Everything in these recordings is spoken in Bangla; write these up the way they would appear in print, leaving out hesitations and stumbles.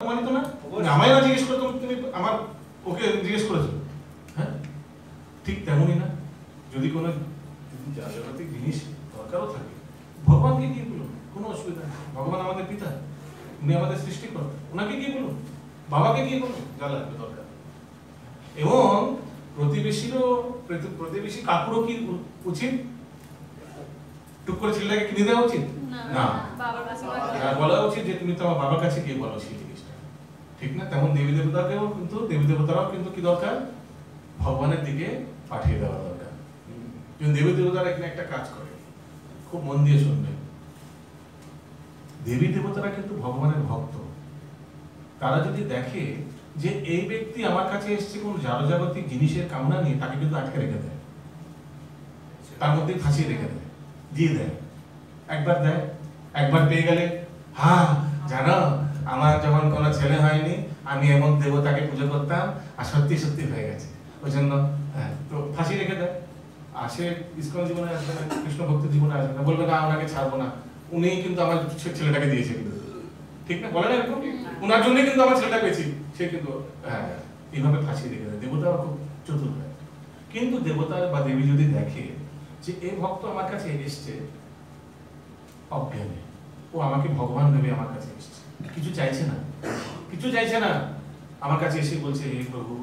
মানে তো না, আমায় না জিজ্ঞেস করে তুমি আমার ওকে জিজ্ঞেস করেছো। হ্যাঁ, ঠিক তেমনই না, যদি কোনো জাগতিক জিনিস দরকারও থাকে, ভগবানকে গিয়ে বলুন, কোনো অসুবিধা নেই। ভগবান আমাদের পিতা, উনি আমাদের সৃষ্টিকর্তা, ওনাকে গিয়ে বলুন, বাবাকে গিয়ে বলুন যা লাগবে দরকার। এবং প্রতিবেশী কাকুরও কি উচিত টুক করে ছেলেটাকে কিনে দেওয়া উচিত না, বলা উচিত যে তুমি তোমার বাবার কাছে গিয়ে বলো সেই জিনিসটা, ঠিক না? তেমন দেবী দেবতাকেও কিন্তু দেবী দেবতারাও কিন্তু কি দরকার, ভগবানের দিকে পাঠিয়ে দেওয়া দরকার। দেবী দেবতারা এখানে একটা কাজ করে, খুব মন দিয়ে শুনবেন। দেবী দেবতারা কিন্তু ভগবানের ভক্ত। তারা যদি দেখে যে এই ব্যক্তি আমার কাছে এসেছে কোন জড়জাগতিক জিনিসের কামনা নিয়ে, তাকে কিন্তু আটকে রেখে দেয়, তার মধ্যে ফাঁসিয়ে রেখে দেয়, দিয়ে দেয়। একবার পেয়ে গেলে, হ্যাঁ জানো আমার যখন কোনো ছেলে হয়নি আমি এমন দেবতাকে পুজো করতাম আর সত্যি সত্যি হয়ে গেছে, ওই জন্য তো ফাঁসি রেখে দেয়। আর সে ইসকন জীবনে আসবে না, কৃষ্ণ ভক্ত জীবনে আসবে না, বলবে না ওনাকে ছাড়বো না, উনি কিন্তু আমার ছেলেটাকে দিয়েছে, কিন্তু ঠিক না, বলে না এরকম, ওনার জন্য কিন্তু আমার ছেলেটা পেয়েছি, সে কিন্তু হ্যাঁ এইভাবে ফাঁসি রেখে দেয়। দেবতারা খুব চতুর হয়। কিন্তু দেবতা বা দেবী যদি দেখে যে এই ভক্ত আমার কাছে এসছে অজ্ঞানে, ও আমাকে ভগবান ভেবে আমার কাছে এসছে, কিছু চাইছে না, আমার কাছে এসে বলছে হে প্রভু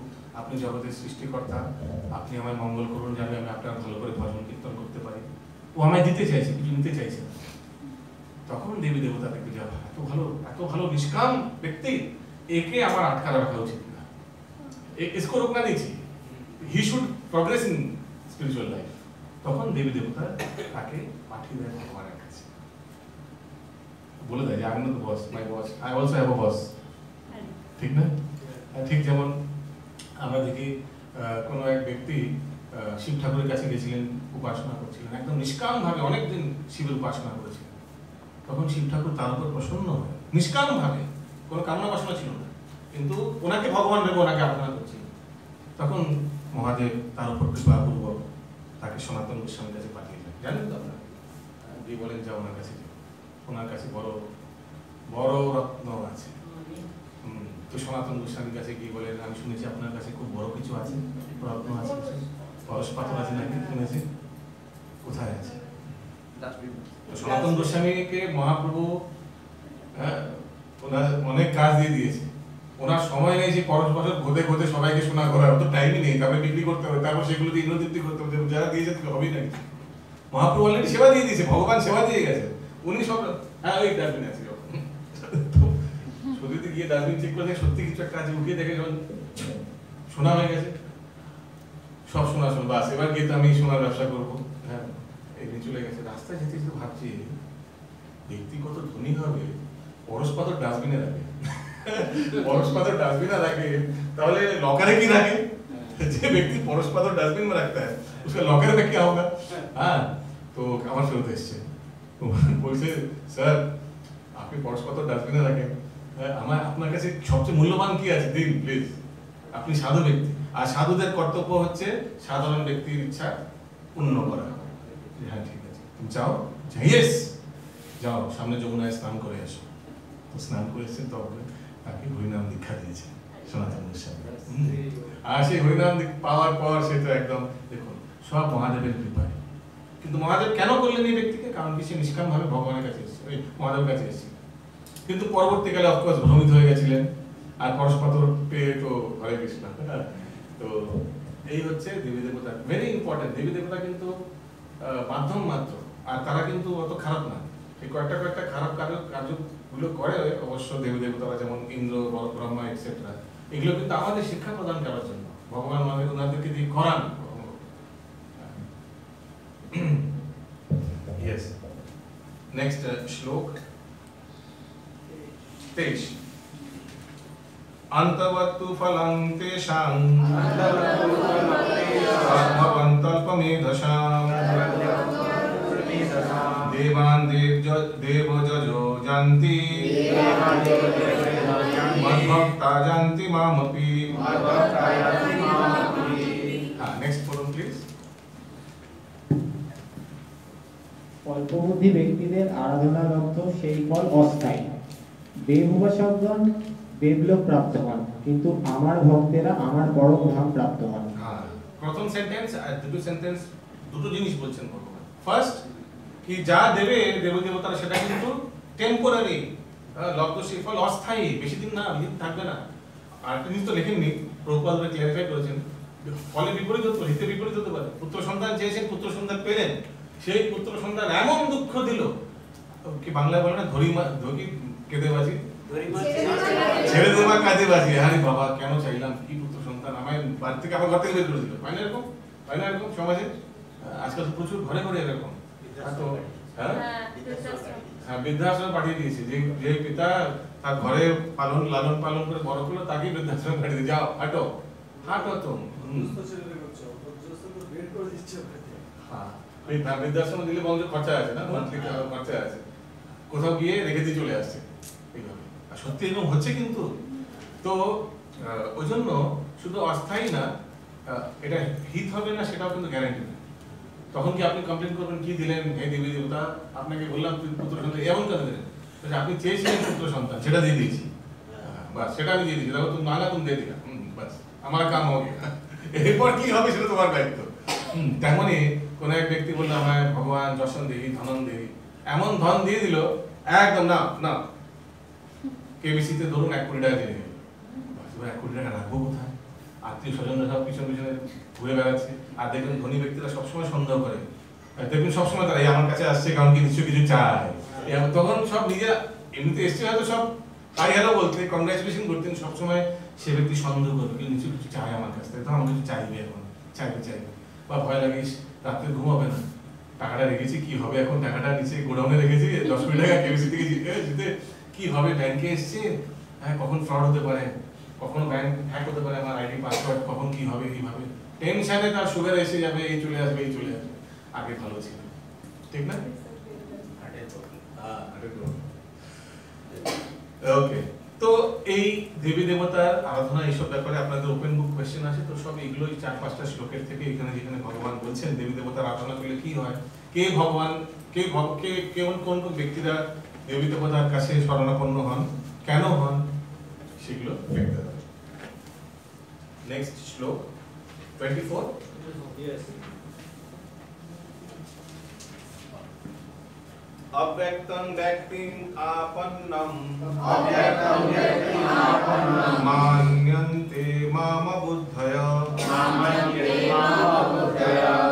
আপনি জগতের সৃষ্টিকর্তা, আপনি আমায় মঙ্গল করুন যাতে আমি আপনার ভালো করে ভজন কীর্তন করতে পারি, ও আমায় দিতে চাইছে, কিছু নিতে চাইছে না। তখন দেবী দেবতা দেখবে যে এত ভালো নিষ্কাম ব্যক্তি, একে আমার আটকা রাখা উচিত না, इसको रोकना नहीं चाहिए, he should progress in spiritual life। তখন দেবী দেবতা তাকে পাঠিয়ে দেয় ভগবানের কাছে, বলে দেয় যে আমি তো বস, মাই বস, আই অলসো হ্যাভ আ বস, ঠিক না? ঠিক যেমন আমরা দেখি কোনো এক ব্যক্তি শিব ঠাকুরের কাছে গেছিলেন, উপাসনা করছিলেন, একদম নিষ্কাম ভাবে অনেকদিন শিবের উপাসনা করেছিলেন। তখন শিব ঠাকুর তার উপর প্রসন্ন হয়, নিষ্কাম ভাবে, কোনো কামনা বাসনা ছিল না, কিন্তু ওনাকে ভগবান ভেবে ওনাকে আরাধনা করছিলেন। তখন মহাদেব তার উপর কৃপাপূর্বক তাকে সনাতন গোস্বামীর কাছে পাঠিয়ে দেন। জানেন তো আপনারা, যে বলেন যা ওনার কাছে, ওনার কাছে বড় বড় রত্ন আছে। তো সনাতন গোস্বামীর কাছে গিয়ে বলেন আমি শুনেছি আপনার কাছে খুব বড় কিছু আছে, রত্ন আছে, পরশ পাথর আছে নাকি শুনেছি, কোথায় আছে? তো সনাতন গোস্বামীকে মহাপ্রভু ওনার অনেক কাজ দিয়ে দিয়েছে, ওনার সময় নেই যে পরশ পাথর ঘোদে ঘোদে সবাইকে শোনা করার, অত টাইমই নেই, তারপরে বিক্রি করতে হবে, তারপর সেগুলো দিয়ে ইন্দ্রতৃপ্তি করতে হবে, যারা দিয়েছে তাকে হবেই না কিছু। মহাপ্রভু অলরেডি সেবা দিয়ে দিয়েছে, ভগবান সেবা দিয়ে গেছে, উনি সব ওই ডাস্টবিন আছে, সত্যি গিয়ে ডাস্টবিন চেক করে সত্যি কিছু একটা আছে, উঠিয়ে দেখে যখন শোনা হয়ে গেছে, সব শোনা বাস, এবার গিয়ে তো আমি সোনার ব্যবসা করবো। হ্যাঁ, এদিন চলে গেছে। রাস্তায় যেতে যেতে ভাবছি ব্যক্তিগত ধনী হবে, পরশ পাথর ডাস্টবিনে রাখে, পরশ পাথর ডাস্টবিনে রাখে, তাহলে লকারে কি রাখে? যে ব্যক্তি পরশ পাথর ডাস্টবিন में रखता है उसका लॉकर में क्या होगा? हाँ, तो আমার ফেরত এসছে, বলছে স্যার আপনি পরশ পাথর ডাস্টবিনে রাখেন, আমার আপনার কাছে সবচেয়ে মূল্যবান কি আছে দিন প্লিজ, আপনি সাধু ব্যক্তি, আর সাধুদের কর্তব্য হচ্ছে সাধারণ ব্যক্তির ইচ্ছা পূর্ণ করা। হ্যাঁ ঠিক আছে, তুমি চাও? ইয়েস, যাও সামনে যমুনায় স্নান করে আসো। তো স্নান করেছে, তবে তাকে হরিনাম দীক্ষা দিয়েছে সনাতন গোস্বামী। আর সেই হরিনাম পাওয়ার পর সে তো একদম দেখুন সব মহাদেবের কৃপায়। কিন্তু মহাদেব কেন করলেন এই ব্যক্তিকে? কারণ কি সে নিষ্কাম ভাবে ভগবানের কাছে এসেছে, ওই মহাদেবের কাছে এসেছে। কিন্তু পরবর্তীকালে অফকোর্স ভ্রমিত হয়ে গেছিলেন, আর পরশ পাথর পেয়ে তো হরে কৃষ্ণ। তো এই হচ্ছে দেবী দেবতা, ভেরি ইম্পর্টেন্ট। দেবী দেবতা কিন্তু মাধ্যম মাত্র, আর তারা কিন্তু অত খারাপ না। এই কয়েকটা খারাপ কার্যগুলো করে অবশ্য দেবী দেবতারা, যেমন ইন্দ্র, ব্রহ্মা এটসেট্রা, এগুলো কিন্তু আমাদের শিক্ষা প্রদান করার জন্য ভগবান আমাদের ওনাদেরকে দিয়ে করান। Yes. Next श्लोक 23। अंतवत्तु फलं तेषां आत्मवन्तल्पमेधसां देवान् देवजजो जानति मद्भक्ता जानति मामपि। Next पढ़ুন please. অল্পবুদ্ধি ব্যক্তিদের আরাধনারত সেই ফল অস্থায়ী। বেহুবাসকগণ দেবলোক প্রাপ্ত হন, কিন্তু আমার ভক্তেরা আমার পরম ধাম প্রাপ্ত হন। হ্যাঁ, প্রথম সেন্টেন্স আর দুটো সেন্টেন্স দুটো জিনিস বলছেন ভগবান। ফার্স্ট কি যা দেবে দেবদেবতারা সেটা কিন্তু টেম্পোরারি, লব্ধশীল ফল অস্থায়ী, বেশি দিন না, বেশি দিন থাকবে না। আর একটা জিনিস তো লেখেননি, প্রভুপাদ ক্লিয়ারিফাই করেছেন, ফলে বিপরীত হতে পারে, হিতে বিপরীত হতে পারে। পুত্র সন্তান চেয়েছেন, পুত্র সন্তান পেলেন, সেই পুত্র সন্তান এমন দুঃখ দিল, কি বাংলায় বলে না ধরি কেঁদে বাজি, ছেড়ে দেবা কাজে বাজি। আরে বাবা কেন চাইলাম, কি পুত্র সন্তান, আমায় বাড়ি থেকে আমার ঘর থেকে বের করে দিল। হয় না এরকম, হয় না এরকম সমাজে? আজকাল তো প্রচুর ঘরে ঘরে এরকম। তো হ্যাঁ, বৃদ্ধাশ্রমে পাঠিয়ে দিয়েছে। যে পিতা তার ঘরে লালন পালন করে বড় করলো, তাকেই বৃদ্ধাশ্রমে পাঠিয়ে দিয়ে যাও, হাঁটো হাঁটো তো। হ্যাঁ, বৃদ্ধাশ্রমে দিলে বলছে খরচা আছে না, মান্থলি খরচা আছে, কোথাও গিয়ে রেখে দিয়ে চলে আসছে এইভাবে। আর সত্যি এরকম হচ্ছে কিন্তু। তো ওই জন্য শুধু অস্থায়ী না, এটা হিত হবে না সেটাও কিন্তু গ্যারান্টি না। তখন কি আপনি কমপ্লেন করবেন, কি দিলেন হে দেবী দেবতা, আপনাকে বললাম পুত্র সন্তান, এমন কেন দিলেন? আপনি চেয়েছিলেন পুত্র সন্তান, সেটা দিয়ে দিয়েছি, বাস সেটা আমি দিয়ে দিয়েছি, দেখো তুমি মাঙ্গা তুমি দিয়ে দিলা, বাস আমার কাম হবে। এরপর কি হবে সেটা তোমার দায়িত্ব। তেমনি কোন এক ব্যক্তি বললো আমায় ভগবান যশন দেবী ধনন দেবী, এমন ধন দিয়ে দিল একদম, না না কেবিসিতে ধরুন 1 কোটি টাকা দিয়ে দিল, 1 কোটি টাকা রাখবো কোথায়? আত্মীয় স্বজনরা সব পিছনে পিছনে ঘুরে বেড়াচ্ছে। আর দেখবেন ধনী ব্যক্তিরা সবসময় সন্দেহ করে, দেখবেন সবসময় তারা আমার কাছে আসছে কারণ কি নিশ্চয় কিছু চায়। তখন সব নিজেরা এমনিতে এসছে হয়তো সব তাই হ্যালো বলতে, কংগ্রাচুলেশন করতেন, সবসময় সে ব্যক্তি সন্দেহ করবে নিশ্চয় কিছু চায় আমার কাছ থেকে, তো আমার কিছু চাইবে, এখন চাইবে। বা ভয় লাগিস, রাত্রে ঘুমাবে না, টাকাটা রেখেছি কি হবে, এখন টাকাটা নিচে গোডাউনে রেখেছি, 10 কোটি টাকা কেবিসি থেকে জিতে কি হবে, ব্যাংকে এসছে, হ্যাঁ কখন ফ্রড হতে পারে, কখনো ব্যাংক হ্যাক হতে পারে, আমার আইডি পাসওয়ার্ড কখন কি হবে, কিভাবে টেনশনে তার সুগার এসে যাবে, এই চলে আসবে, এই চলে আসবে। আগে ভালো ছিল, ঠিক না? ওকে, তো এই দেবী দেবতার আরাধনা এইসব ব্যাপারে আপনাদের ওপেন বুক কোশ্চেন আছে তো, সব এগুলোই 4-5টা শ্লোকের থেকে এখানে যেখানে ভগবান বলছেন দেবী দেবতার আরাধনা করলে কি হয়, কে ভগবান, কোন কোন ব্যক্তিরা দেবী দেবতার কাছে শরণাপন্ন হন, কেন হন, সেগুলো দেখতে হবে। নেক্সট শ্লোক 24। Yes. अव्यक्तं व्यक्तिं आपन्नं मान्यन्ते मामबुद्धय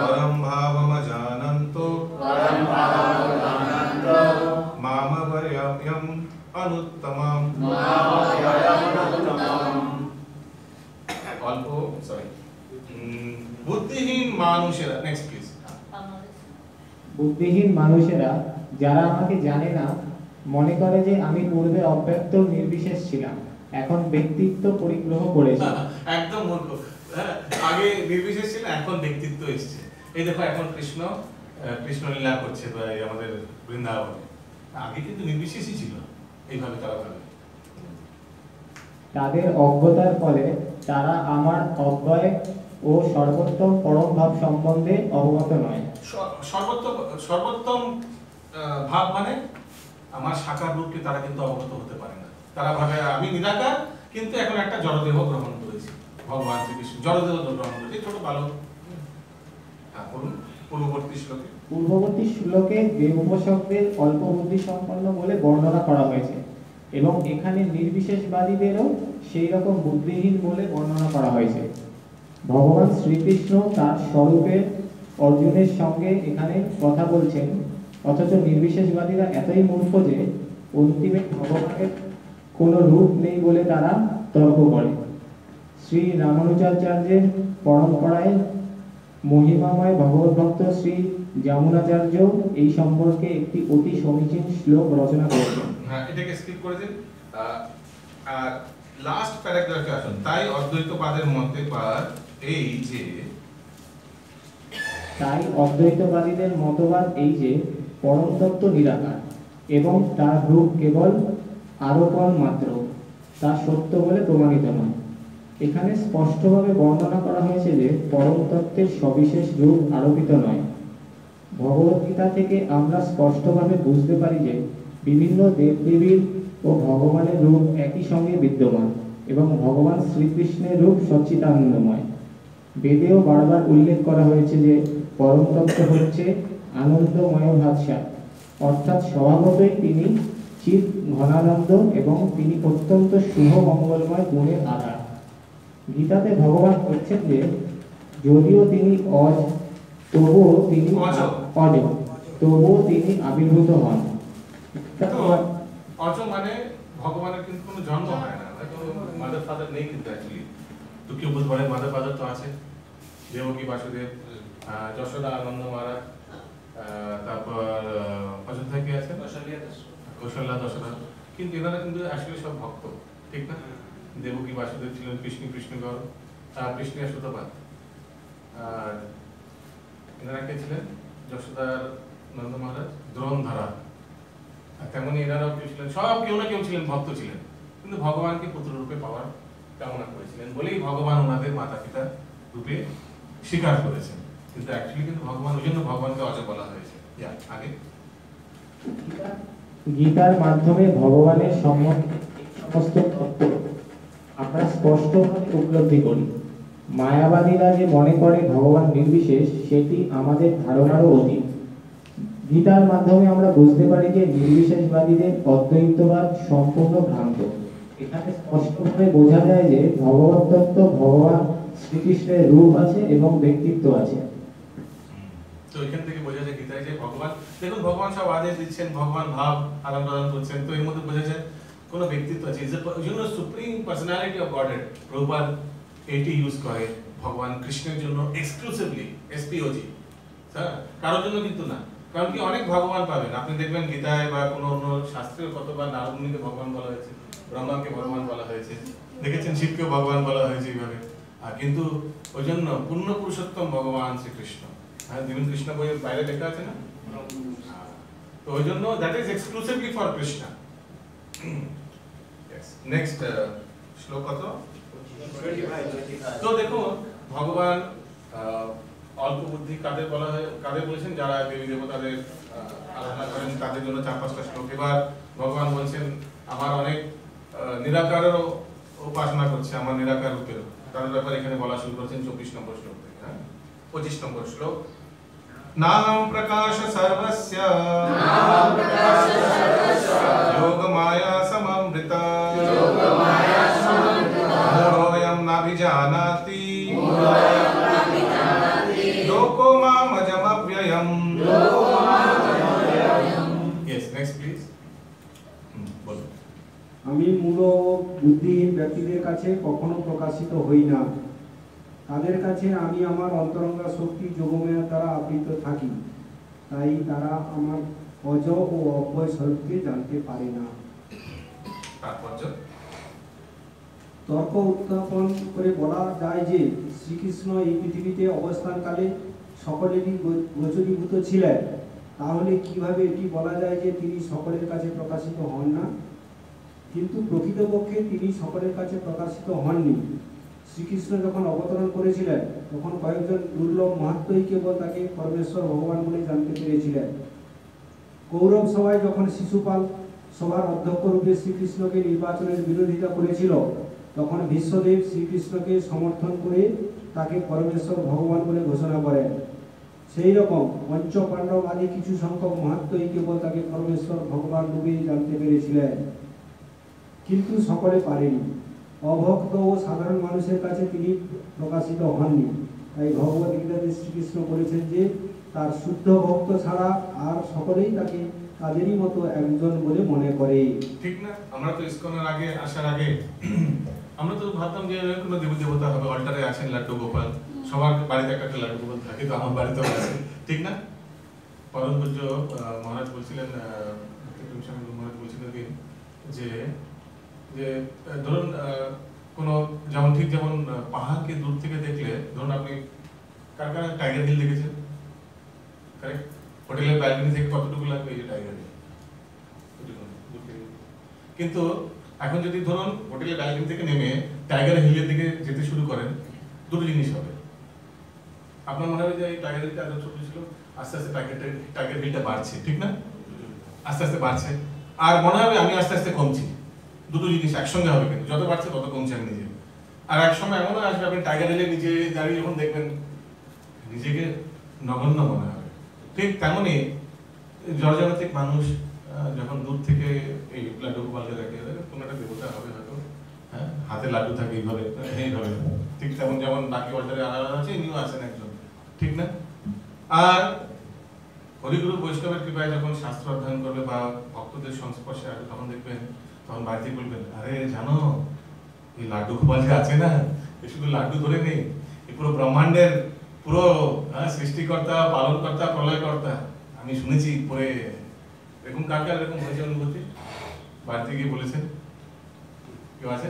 परं भावमजानन्तो मामवर्यम् अनुत्तमम्। অল্প সরি, বুদ্ধিহীন মানুষেরা, নেক্সট প্লিজ। বুদ্ধিহীন মানুষেরা যারা আমাকে জানে না, মনে করে যে আমি পূর্বে অব্যক্ত নির্বিশেষ ছিলাম, এখন ব্যক্তিত্ব পরিগ্রহ করেছি। একদম মূর্খ, আগে নির্বিশেষ ছিল, এখন ব্যক্তিত্ব এসেছে। এই দেখো এখন কৃষ্ণ লীলা করছে আমাদের বৃন্দাবনে, আগে কিন্তু নির্বিশেষই ছিল, এইভাবে তারা ভাবে। তাদের অজ্ঞতার ফলে তারা আমার অব্যয় ও সর্বোত্তম পরম ভাব সম্বন্ধে অবগত নয়। সর্বোত্তম ভাব মানে আমার সাকার রূপকে তারা কিন্তু অবগত হতে পারে না। তারা ভাবে আমি নিরাকার, কিন্তু এখন একটা জড়দেহ গ্রহণ করেছি, ভগবান শ্রীকৃষ্ণ জড়দেহ গ্রহণ করেছি, ছোট বালক। হ্যাঁ বলুন, পূর্ববর্তী শ্লোকে। পূর্ববর্তী শ্লোকে দেবোপাসকদের অল্প বুদ্ধি সম্পন্ন বলে বর্ণনা করা হয়েছে, এবং এখানে নির্বিশেষবাদীদেরও সেই রকম বুদ্ধিহীন বলে বর্ণনা করা হয়েছে। ভগবান শ্রীকৃষ্ণ তার স্বরূপের অর্জুনের সঙ্গে এখানে কথা বলছেন, অথচ নির্বিশেষবাদীরা এতই মূর্খ যে অন্তিমে ভগবানের কোনো রূপ নেই বলে তারা তর্ক করে। শ্রী রামানুজাচার্যের পরম্পরায় মহিমাময় ভগবত ভক্ত শ্রী যমুনাচার্য এই সম্পর্কে একটি অতি সমীচীন শ্লোক রচনা করেছেন। হ্যাঁ, এটাকে স্কিপ করে দিন। আর লাস্ট প্যারাগ্রাফে আসুন। তাই অদ্বৈতবাদের মতে পার এই যে, তাই অদ্বৈতবাদীদের মতবাদ এই যে পরম তত্ত্ব নিরাকার এবং তার রূপ কেবল আরোপণ মাত্র, তা সত্য বলে প্রমাণিত নয়। এখানে স্পষ্টভাবে বর্ণনা করা হয়েছে যে পরম তত্ত্বের সবিশেষ রূপ আরোপিত নয়। ভগবদ্গীতা থেকে আমরা স্পষ্টভাবে বুঝতে পারি যে বিভিন্ন দেবদেবীর ও ভগবানের রূপ একই সঙ্গে বিদ্যমান এবং ভগবান শ্রীকৃষ্ণের রূপ সচ্চিদানন্দময়। বেদেও বারবার উল্লেখ করা হয়েছে যে পরম তত্ত্ব হচ্ছে আনন্দময় ভাষা, অর্থাৎ স্বভাবতই তিনি চিৎ ঘনানন্দ এবং তিনি অত্যন্ত শুভ মঙ্গলময় গুণের আধার। গীতাতে ভগবান বলছেন যে যদিও তিনি অজ, তবুও তিনি আবির্ভূত হন। অজ মানে ভগবানের কিন্তু কোনো জন্ম হয় না, হয়তো মাদার ফাদার নেই, কিন্তু অ্যাকচুয়ালি তো কেউ বলতে পারে মাদার ফাদার তো আছে, দেবকী বাসুদেব, যশোদা আনন্দ মহারাজ, তারপর অযোধ্যায় কি আছে কৌশল্যা যশোদা, কিন্তু এনারা কিন্তু আসলে সব ভক্ত, ঠিক না? দেবকী বাসুদেব ছিলেন কৃষ্ণগর, কৃষ্ণের সুতপাত, আর এনারা কে ছিলেন? যশোদার নন্দ মহারাজ দ্রোণধরা, আর তেমনি এনারাও কেউ ছিলেন, সব কেউ না কেউ ছিলেন, ভক্ত ছিলেন, কিন্তু ভগবানকে পুত্র রূপে পাওয়ার কামনা করেছিলেন বলেই ভগবান ওনাদের মাতা পিতা রূপে স্বীকার করেছেন, কিন্তু অ্যাকচুয়ালি কিন্তু ভগবান, ওই জন্য ভগবানকে অজ বলা হয়েছে। আগে গীতার মাধ্যমে ভগবানের সমস্ত তত্ত্ব আমরা স্পষ্টভাবে উপলব্ধি করি। মায়াবাদীরা যে মনে করে ভগবান নির্বিশেষ, সেটি আমাদের ধারণারও অতীত। গীতার মাধ্যমে আমরা বুঝতে পারি যে নির্বিশেষবাদীদের অদ্বৈতবাদ সম্পূর্ণ ভ্রান্ত। এখানে স্পষ্টভাবে বোঝা যায় যে ভগবত তত্ত্ব, ভগবান শ্রীকৃষ্ণের রূপ আছে এবং ব্যক্তিত্ব আছে। তো এখান থেকে বোঝা যায় গীতায় যে ভগবান, দেখুন ভগবান সব আদেশ দিচ্ছেন, ভগবান ভাব আদান প্রদান করছেন, তো এর মধ্যে বোঝা যায় কোন ব্যক্তিত্ব আছে, জন্য সুপ্রিম পার্সোনালিটি অফ গডেড। প্রভুপাদ এটি ইউজ করে ভগবান কৃষ্ণের জন্য এক্সক্লুসিভলি, এসপিওজি, হ্যাঁ, কারোর জন্য কিন্তু না। কারণ কি অনেক ভগবান পাবেন আপনি, দেখবেন গীতায় বা কোনো অন্য শাস্ত্রের কতবার নারদমুনিকে ভগবান বলা হয়েছে, ব্রহ্মাকে ভগবান বলা হয়েছে, দেখেছেন শিবকেও ভগবান বলা হয়েছে এইভাবে। কিন্তু ওই জন্য পূর্ণ পুরুষোত্তম ভগবান শ্রীকৃষ্ণ, হ্যাঁ, দিবন কৃষ্ণ বইয়ের বাইরে লেখা আছে না, তো ওই জন্য that is exclusively for Krishna. Next শ্লোক কত? তো দেখুন ভগবান অল্প বুদ্ধি কাদের বলা হয়, কাদের বলেছেন? যারা দেবী দেবতাদের আরাধনা করেন তাদের জন্য 4-5টা শ্লোক। এবার ভগবান বলছেন আমার অনেক নিরাকারেরও উপাসনা করছে, আমার নিরাকার রূপের, তাদের ব্যাপারে এখানে বলা শুরু করেছেন 24 নম্বর শ্লোক থেকে। 25 নম্বর শ্লোক, নাহম প্রকাশ সর্বস্য যোগ মায়া সমমৃতা মূঢ়োऽয়ং নাভিজানাতি লোকো মামজমব্যয়ম। Yes, next please. বলুন। আমি মূঢ় ও বুদ্ধিহীন ব্যক্তিদের কাছে কখনো প্রকাশিত হই না, তাদের কাছে আমি আমার অন্তরঙ্গা শক্তি যোগমায়ার দ্বারা আবৃত থাকি, তাই তারা আমার অজ ও অব্যয় স্বরূপকে জানতে পারে না। তর্ক উত্থাপন করে বলা যায় যে শ্রীকৃষ্ণ এই পৃথিবীতে অবস্থানকালে সকলেরই গোচরীভূত ছিলেন, তাহলে কিভাবে এটি বলা যায় যে তিনি সকলের কাছে প্রকাশিত হন না? কিন্তু প্রকৃতপক্ষে তিনি সকলের কাছে প্রকাশিত হননি। শ্রীকৃষ্ণ যখন অবতরণ করেছিলেন তখন কয়েকজন দুর্লভ মাহাত্মই কেবল তাকে পরমেশ্বর ভগবান বলে জানতে পেরেছিলেন। কৌরব সভায় যখন শিশুপাল সভার অধ্যক্ষ রূপে শ্রীকৃষ্ণকে নির্বাচনের বিরোধিতা করেছিল, তখন ভীষ্মদেব শ্রীকৃষ্ণকে সমর্থন করে তাকে পরমেশ্বর ভগবান বলে ঘোষণা করেন। সেই রকম পঞ্চ পাণ্ডব আদি কিছু সংখ্যক মাহাত্মই কেবল তাকে পরমেশ্বর ভগবান রূপে জানতে পেরেছিলেন, কিন্তু সকলে পারেনি। অভক্ত ও সাধারণ মানুষের কাছে তিনি প্রকাশিত হননি। তাই ভগবত গীতাতে শ্রীকৃষ্ণ বলেছেন যে তার শুদ্ধ ভক্ত ছাড়া আর সকলেই তাকে তাদেরই মতো একজন বলে মনে করে। ঠিক না? আমরা তো ইসকনের আগে আসার আগে আমরা তো ভাবতাম যে কোনো দেবী দেবতা হবে, অল্টারে আছেন লাড্ডু গোপাল, সবার বাড়িতে একটা লাড্ডু গোপাল থাকে, তো আমার বাড়িতেও আছে, ঠিক না? পরম পূজ্য মহারাজ বলছিলেন, মহারাজ বলছিলেন যে যে ধরুন কোনো যেমন ঠিক যেমন পাহাড়কে দূর থেকে দেখলে, ধরুন আপনি কার কার টাইগার হিল দেখেছেন? কারেক্ট? হোটেলের ব্যালকনি থেকে কতটুকু লাগবে এই যে টাইগার হিল, কিন্তু এখন যদি ধরুন হোটেলের ব্যালকনি থেকে নেমে টাইগার হিলের দিকে যেতে শুরু করেন, দুটো জিনিস হবে। আপনার মনে হবে যে এই টাইগার হিলটা এত ছোট ছিল, আস্তে আস্তে টাইগার হিলটা বাড়ছে, ঠিক না? আস্তে আস্তে বাড়ছে, আর মনে হবে আমি আস্তে আস্তে কমছি। দুটো জিনিস একসঙ্গে হবে, কিন্তু যত বাড়ছে তত কমছে আমি নিজে। আর এক সময় এমনও আসবে আপনি টাইগার হিলে নিচে দাঁড়িয়ে যখন দেখবেন নিজেকে নগণ্য মনে হবে। ঠিক তেমনই জড়জাগতিক মানুষ যখন দূর থেকে এই লাড্ডু গোপালকে দেখে কোনো একটা দেবতা হবে হয়তো, হ্যাঁ, হাতে লাড্ডু থাকে এইভাবে এইভাবে, ঠিক তেমন যেমন বাকি অর্ডারে আলাদা আছে, ইনিও আছেন একজন, ঠিক না? আর হরিগুরু বৈষ্ণবের কৃপায় যখন শাস্ত্র অধ্যয়ন করবে বা ভক্তদের সংস্পর্শে আসবে তখন দেখবেন, তখন বাড়িতে বলবেন, আরে জানো এই লাড্ডু গোপাল যে আছে না, এ শুধু লাড্ডু ধরে নেই, এ পুরো ব্রহ্মাণ্ডের পুরো সৃষ্টিকর্তা, পালনকর্তা, প্রলয়কর্তা। আমি শুনেছি পরে। এরকম কার কার এরকম হয়েছে অনুভূতি? বাড়িতে গিয়ে বলেছেন কেউ আছে?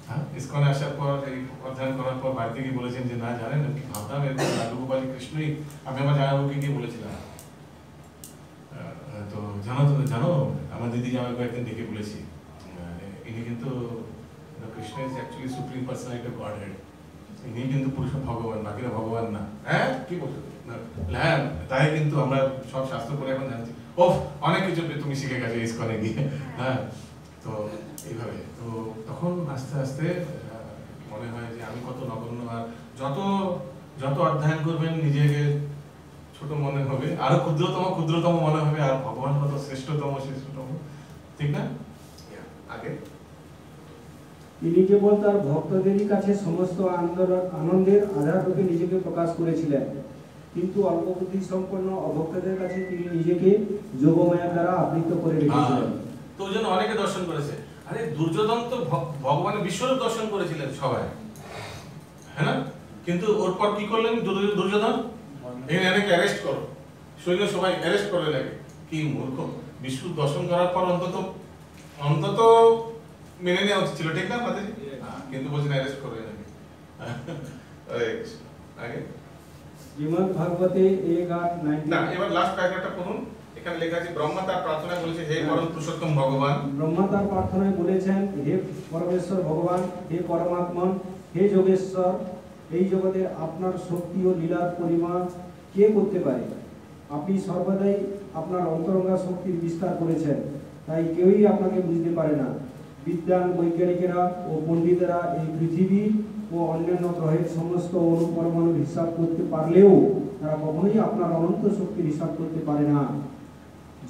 হ্যাঁ, ইসকনে আসার পর এই অধ্যয়ন করার পর বাড়িতে গিয়ে বলেছেন যে না জানেন কি ভাবতাম এরকম লাড্ডু গোপাল কৃষ্ণই, আমি আমার জামাইবাবুকে গিয়ে বলেছিলাম। তো জানো আমার দিদি জামাইবাবু একদিন ডেকে বলেছি, ইনি কিন্তু Krishna is actually supreme personality of Godhead, ইনি কিন্তু পুরুষ ভগবান, বাকিরা ভগবান না। হ্যাঁ কি বলছো? হ্যাঁ তাই, কিন্তু আমরা সব শাস্ত্র পড়ে এখন জানছি। ওফ, অনেক কিছু তুমি শিখে গেছো ইসকনে গিয়ে। হ্যাঁ, তো এইভাবে তো তখন আস্তে আস্তে মনে হয় যে আমি কত নগণ্য। আর যত যত অধ্যয়ন করবেন নিজেকে ছোট মনে হবে, আরো ক্ষুদ্রতম মনে হবে, আর ভগবান কত শ্রেষ্ঠতম, ঠিক না? আগে তিনি কেবল তার ভক্তদেরই কাছে সমস্ত আনন্দের আধার রূপে নিজেকে প্রকাশ করেছিলেন, কিন্তু অল্প বুদ্ধি সম্পন্ন অভক্তদের কাছে তিনি নিজেকে যোগমায়া দ্বারা আবৃত করে রেখেছিলেন। তো ওই জন্য অনেকে দর্শন করেছে। আরে দুর্যোধন তো ভগবানের বিশ্বরূপ দর্শন করেছিলেন সবাই, হ্যাঁ না? কিন্তু ওর পর কি করলেন দুর্যোধন? এনাকে অ্যারেস্ট করো, সৈন্য সবাই অ্যারেস্ট করে লাগে। কি মূর্খ! বিশ্বরূপ দর্শন করার পর অন্তত মেনে নেওয়া উচিত ছিল, ঠিক না মাতাজি? কিন্তু বলছেন অ্যারেস্ট করে লাগে। আগে শ্রীমদ্ ভাগবতে 1:19 না, এবার লাস্ট প্যারাগ্রাফটা পড়ুন। এখানে লেখা আছে ব্রহ্মা তার প্রার্থনায় বলেছে, হে পরম পুরুষোত্তম ভগবান। ব্রহ্মা তার প্রার্থনায় বলেছেন, হে পরমেশ্বর ভগবান, হে পরমাত্মন, হে যোগেশ্বর, এই জগতে আপনার শক্তি ও লীলার পরিমাণ কে করতে পারে? আপনি সর্বদাই আপনার অন্তরঙ্গা শক্তির বিস্তার করেছেন, তাই কেউই আপনাকে বুঝতে পারে না। বিদ্বান বৈজ্ঞানিকেরা ও পণ্ডিতেরা এই পৃথিবী ও অন্যান্য গ্রহের সমস্ত অনুপরমাণুর হিসাব করতে পারলেও তারা কখনোই আপনার অনন্ত শক্তির হিসাব করতে পারে না।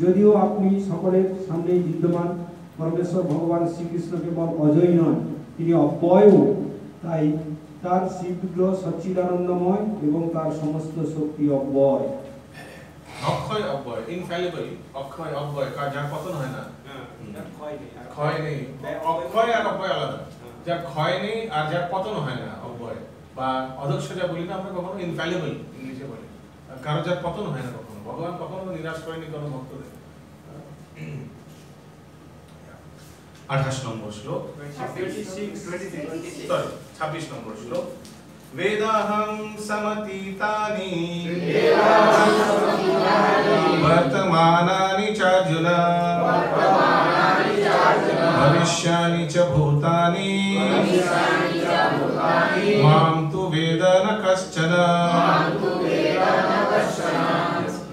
যদিও আপনি সকলের সামনেই বিদ্যমান, পরমেশ্বর ভগবান শ্রীকৃষ্ণ কেবল অজয় নয়, তিনি অব্যয়ও। তাই তার শিবগুলো সচ্চিদানন্দময় এবং তার সমস্ত শক্তি অব্যয়। অক্ষয় অব্যয়, ইনফ্যালিবল, অক্ষয় অব্যয়, যার পতন হয় না, ক্ষয় নেই। অক্ষয় আর অব্যয় আলাদা। যার ক্ষয় নেই আর যার পতন হয় না, অব্যয়। বা অদক্ষ যা বলি না আমরা কখনো, ইনফ্যালিবল ইংলিশে বলি। কারো যার পতন হয় না কখনো, ভগবান কখনো নিরাশ করেনি কোনো ভক্তদের। 28 নম্বর শ্লোক, 26 নম্বর শ্লোক। वेदाहं समतीतानि वर्तमानानि चार्जुन भविष्यानि च भूतानि मां तु वेद न कश्चन।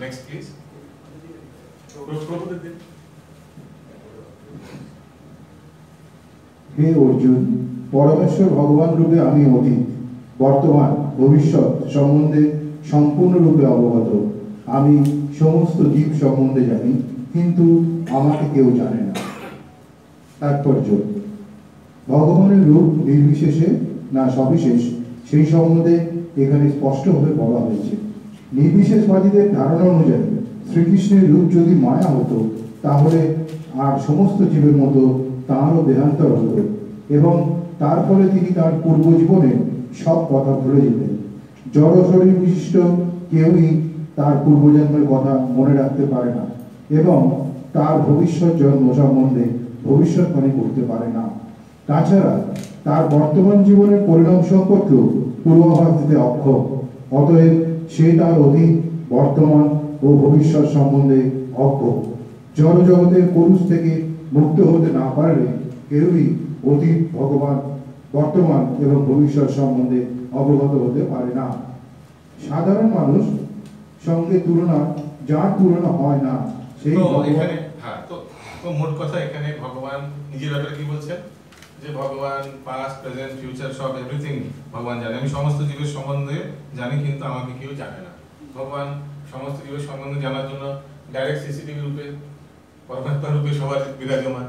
Next please. হে অর্জুন, পরমেশ্বর ভগবান রূপে আমি অতীত, বর্তমান, ভবিষ্যৎ সম্বন্ধে সম্পূর্ণরূপে অবগত। আমি সমস্ত জীব সম্বন্ধে জানি, কিন্তু আমাকে কেউ জানে না। তাৎপর্য: ভগবানের রূপ নির্বিশেষে না সবিশেষ, সেই সম্বন্ধে এখানে স্পষ্টভাবে বলা হয়েছে। নির্বিশেষবাদীদের ধারণা অনুযায়ী শ্রীকৃষ্ণের রূপ যদি মায়া হতো, তাহলে আর সমস্ত জীবের মতো তাঁরও দেহান্তর হতো এবং তার ফলে তিনি তার পূর্ব জীবনে সব কথা ভুলে যেতেন। জড় শরীর বিশিষ্ট কেউই তার পূর্বজন্মের কথা মনে রাখতে পারে না এবং তার ভবিষ্যৎ জন্ম সম্বন্ধে ভবিষ্যৎবাণী করতে পারে না। তাছাড়া তার বর্তমান জীবনের পরিণাম সম্পর্কেও পূর্বাভাস দিতে অক্ষম। অতএব সে তার অতীত, বর্তমান ও ভবিষ্যৎ সম্বন্ধে অজ্ঞ। জড় জগতের পুরুষ থেকে মুক্ত হতে না পারলে কেউই অতীত, ভগবান, বর্তমান এবং ভবিষ্যৎ সম্বন্ধে অবগত হতে পারে না। সাধারণ মানুষ সঙ্গে তুলনা, যার তুলনা হয় না, সেই তো এখানে হ্যাঁ, তো তো মোট কথা এখানে ভগবান নিজের ব্যাপারে কি বলছেন, যে ভগবান পাস্ট প্রেজেন্ট ফিউচার সব এভরিথিং ভগবান জানে। আমি সমস্ত জীবের সম্বন্ধে জানি, কিন্তু আমাকে কেউ জানে না। ভগবান সমস্ত জীবের সম্বন্ধে জানার জন্য ডাইরেক্ট সিসিটিভি রূপে, পরমাত্মা রূপে সবার বিরাজমান।